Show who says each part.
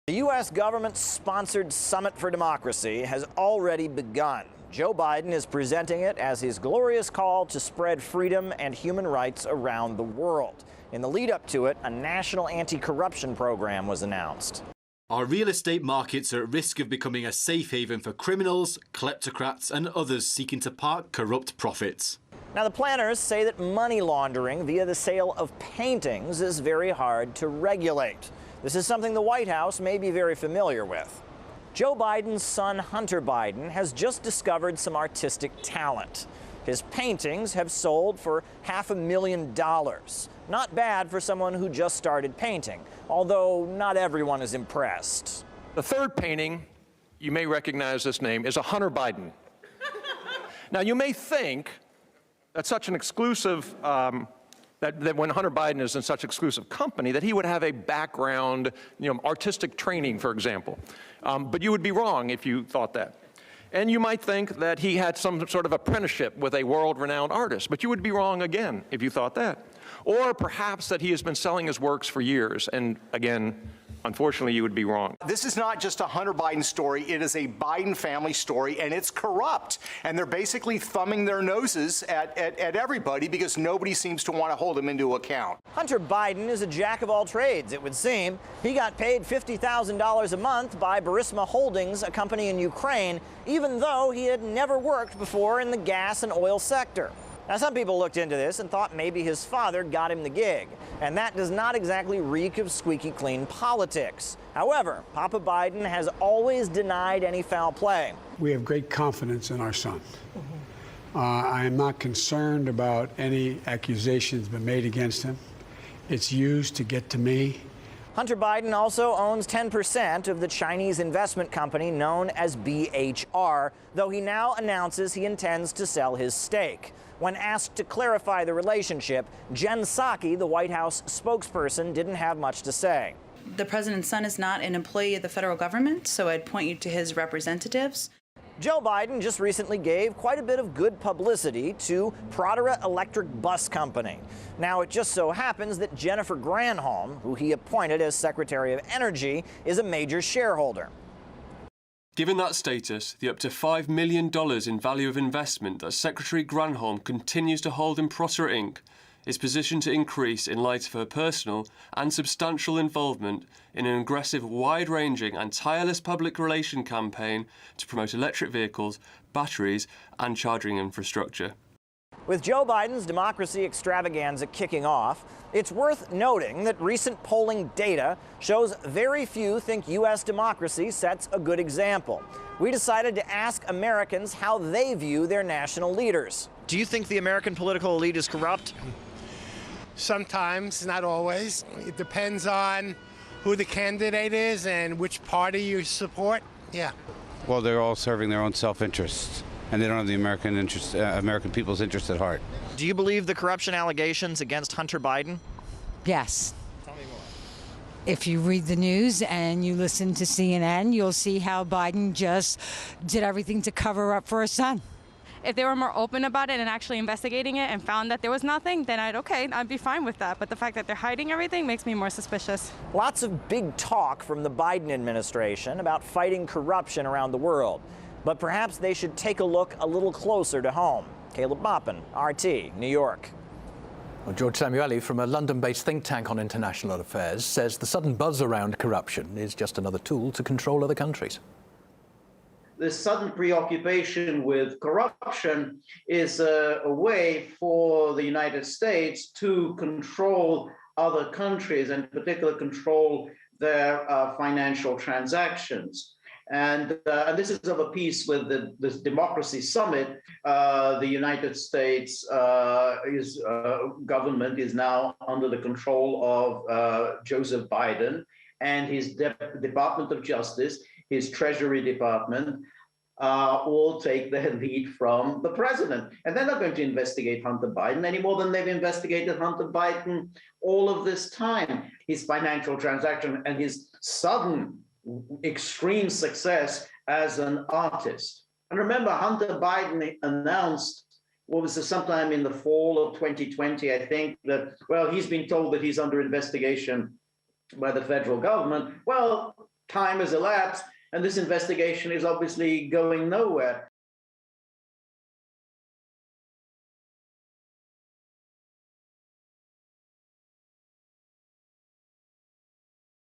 Speaker 1: The U.S. government-sponsored Summit for Democracy has already begun. Joe Biden is presenting it as his glorious call to spread freedom and human rights around the world. In the lead-up to it, a national anti-corruption program was announced.
Speaker 2: Our real estate markets are at risk of becoming a safe haven for criminals, kleptocrats and others seeking to park corrupt profits.
Speaker 1: Now, the planners say that money laundering via the sale of paintings is very hard to regulate. This is something the White House may be very familiar with. Joe Biden's son, Hunter Biden, has just discovered some artistic talent. His paintings have sold for $500,000. Not bad for someone who just started painting, although not everyone is impressed.
Speaker 3: The third painting, you may recognize this name, is a Hunter Biden. Now, you may think that such an exclusive that when Hunter Biden is in such exclusive company, that he would have a background, artistic training, for example. But you would be wrong if you thought that. And you might think that he had some sort of apprenticeship with a world-renowned artist, but you would be wrong again if you thought that. Or perhaps that he has been selling his works for years, and again, unfortunately, you would be wrong.
Speaker 4: This is not just a Hunter Biden story. It is a Biden family story, and it's corrupt. And they're basically thumbing their noses at everybody because nobody seems to want to hold them into account.
Speaker 1: Hunter Biden is a jack of all trades, it would seem. He got paid $50,000 a month by Burisma Holdings, a company in Ukraine, even though he had never worked before in the gas and oil sector. Now, some people looked into this and thought maybe his father got him the gig, and that does not exactly reek of squeaky clean politics. However, Papa Biden has always denied any foul play.
Speaker 5: We have great confidence in our son. I am not concerned about any accusations been made against him. It's used to get to me.
Speaker 1: Hunter Biden also owns 10% of the Chinese investment company known as BHR, though he now announces he intends to sell his stake. When asked to clarify the relationship, Jen Psaki, the White House spokesperson, didn't have much to say.
Speaker 6: The president's son is not an employee of the federal government, so I'd point you to his representatives.
Speaker 1: Joe Biden just recently gave quite a bit of good publicity to Prodera Electric Bus Company. Now, it just so happens that Jennifer Granholm, who he appointed as Secretary of Energy, is a major shareholder.
Speaker 7: Given that status, the up to $5 million in value of investment that Secretary Granholm continues to hold in Prodera Inc. is positioned to increase in light of her personal and substantial involvement in an aggressive, wide-ranging and tireless public relation campaign to promote electric vehicles, batteries and charging infrastructure.
Speaker 1: With Joe Biden's democracy extravaganza kicking off, it's worth noting that recent polling data shows very few think U.S. democracy sets a good example. We decided to ask Americans how they view their national leaders. Do you think the American political elite is corrupt?
Speaker 8: Sometimes, not always. It depends on who the candidate is and which party you support. Yeah.
Speaker 9: Well, they're all serving their own self-interests, and they don't have the American people's interest at heart.
Speaker 1: Do you believe the corruption allegations against Hunter Biden?
Speaker 10: Yes. Tell me more. If you read the news and you listen to CNN, you'll see how Biden just did everything to cover up for his son.
Speaker 11: If they were more open about it and actually investigating it and found that there was nothing, then I'd be fine with that. But the fact that they're hiding everything makes me more suspicious.
Speaker 1: Lots of big talk from the Biden administration about fighting corruption around the world. But perhaps they should take a look a little closer to home. Caleb Maupin, RT, New York.
Speaker 12: Well, George Samueli from a London-based think tank on international affairs says the sudden buzz around corruption is just another tool to control other countries.
Speaker 13: This sudden preoccupation with corruption is a way for the United States to control other countries, and in particular control their financial transactions. And this is of a piece with this Democracy Summit. The United States government is now under the control of Joseph Biden and his Department of Justice, his Treasury Department, all take their lead from the president. And they're not going to investigate Hunter Biden any more than they've investigated Hunter Biden all of this time. His financial transaction and his sudden extreme success as an artist. And remember, Hunter Biden announced, what was this, sometime in the fall of 2020, I think, that, well, he's been told that he's under investigation by the federal government. Well, time has elapsed, and this investigation is obviously going nowhere.